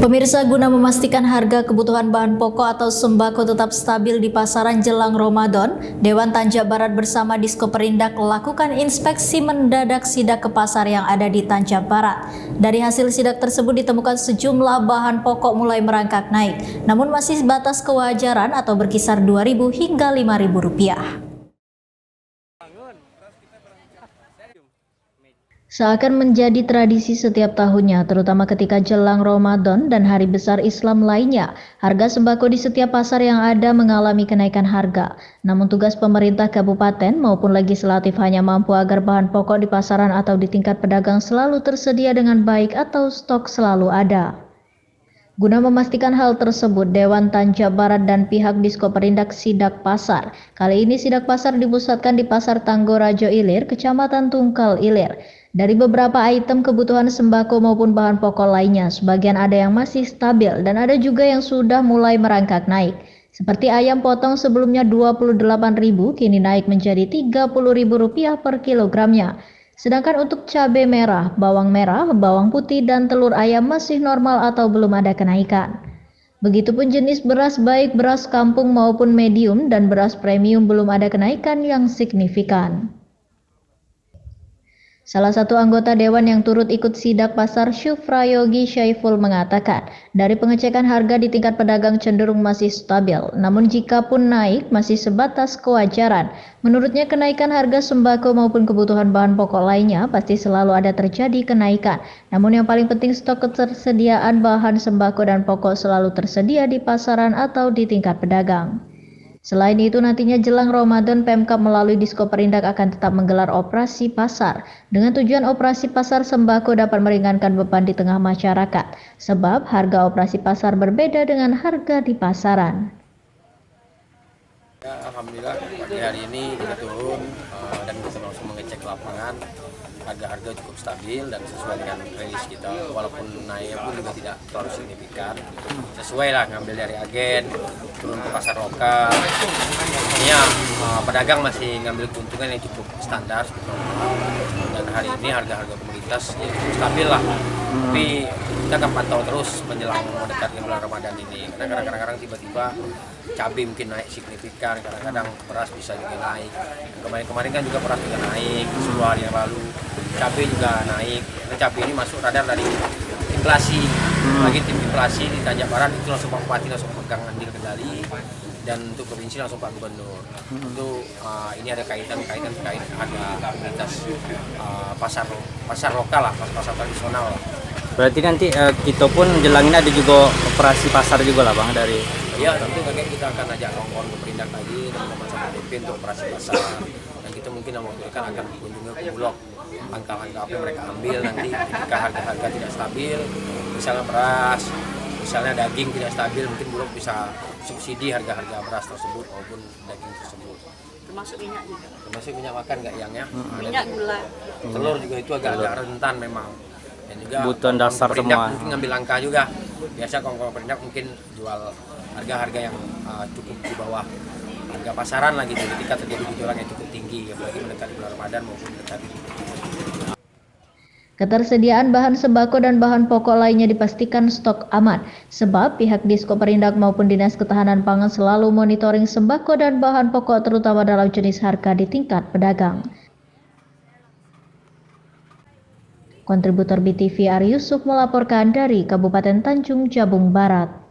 Pemirsa, guna memastikan harga kebutuhan bahan pokok atau sembako tetap stabil di pasaran jelang Ramadan, Dewan Tanja Barat bersama Diskoperindak lakukan inspeksi mendadak sidak ke pasar yang ada di Tanja Barat. Dari hasil sidak tersebut ditemukan sejumlah bahan pokok mulai merangkak naik, namun masih batas kewajaran atau berkisar Rp2.000 hingga Rp5.000. Seakan menjadi tradisi setiap tahunnya, terutama ketika jelang Ramadan dan hari besar Islam lainnya, harga sembako di setiap pasar yang ada mengalami kenaikan harga. Namun tugas pemerintah kabupaten maupun legislatif hanya mampu agar bahan pokok di pasaran atau di tingkat pedagang selalu tersedia dengan baik atau stok selalu ada. Guna memastikan hal tersebut, Dewan Tanja Barat dan pihak Diskoperindak sidak pasar. Kali ini sidak pasar dipusatkan di Pasar Tanggorajo Ilir, Kecamatan Tungkal Ilir. Dari beberapa item kebutuhan sembako maupun bahan pokok lainnya, sebagian ada yang masih stabil dan ada juga yang sudah mulai merangkak naik. Seperti ayam potong sebelumnya Rp28.000 kini naik menjadi Rp30.000 per kilogramnya. Sedangkan untuk cabai merah, bawang putih dan telur ayam masih normal atau belum ada kenaikan. Begitupun jenis beras baik beras kampung maupun medium dan beras premium belum ada kenaikan yang signifikan. Salah satu anggota dewan yang turut ikut sidak pasar, Syufrayogi Syaiful, mengatakan, dari pengecekan harga di tingkat pedagang cenderung masih stabil, namun jika pun naik masih sebatas kewajaran. Menurutnya kenaikan harga sembako maupun kebutuhan bahan pokok lainnya pasti selalu ada terjadi kenaikan. Namun yang paling penting stok ketersediaan bahan sembako dan pokok selalu tersedia di pasaran atau di tingkat pedagang. Selain itu, nantinya jelang Ramadan, Pemkab melalui Diskoperindak akan tetap menggelar operasi pasar dengan tujuan operasi pasar sembako dapat meringankan beban di tengah masyarakat, sebab harga operasi pasar berbeda dengan harga di pasaran. Ya, alhamdulillah pagi hari ini kita turun dan kita langsung mengecek lapangan. Harga-harga cukup stabil dan sesuai dengan rilis kita, walaupun naik pun juga tidak terlalu signifikan. Sesuai lah, ngambil dari agen, turun ke pasar lokal. Artinya pedagang masih ngambil keuntungan yang cukup standar. Dan hari ini harga-harga komoditas ya cukup stabil lah. Tapi kita akan pantau terus menjelang mendekati bulan Ramadan ini. Karena kadang-kadang tiba-tiba cabai mungkin naik signifikan, kadang-kadang beras bisa juga naik. Kemarin-kemarin kan juga beras juga naik, 10 hari yang lalu. Cabai juga naik, karena cabai ini masuk radar dari inflasi. Bagi tim inflasi di Tanja Barat itu langsung Pak Bupati langsung pegang andil kendali, dan untuk provinsi langsung Pak Gubernur. Itu ini ada kaitan terkait harga komoditas pasar lokal lah, pasar tradisional lah. Berarti nanti kita pun jelang ini ada juga operasi pasar juga lah Bang dari. Ya, tentu kita akan ajak kawan-kawan Pemerindak lagi dan teman-teman BP untuk operasi pasar. Dan kita mungkin dalam waktu dekat akan berkunjung ke Bulog, langkah-langkah apa yang mereka ambil nanti ketika harga-harga tidak stabil, misalnya beras, misalnya daging tidak stabil, mungkin Bulog bisa subsidi harga-harga beras tersebut maupun daging tersebut. Termasuk minyak juga. Termasuk minyak makan nggak Yangnya? Minyak gula. Telur juga itu agak rentan memang. Dan juga kebutuhan dasar semua. Mungkin ngambil langkah juga. Biasa kawan-kawan Pemerindak mungkin jual harga-harga yang cukup di bawah harga pasaran lah gitu, ketika terjadi gejolak yang cukup tinggi, apalagi mendekati bulan Ramadan maupun mendekati. Ketersediaan bahan sembako dan bahan pokok lainnya dipastikan stok aman, sebab pihak Diskoperindak maupun Dinas Ketahanan Pangan selalu monitoring sembako dan bahan pokok terutama dalam jenis harga di tingkat pedagang. Kontributor BTV Ari Yusuf melaporkan dari Kabupaten Tanjung Jabung Barat.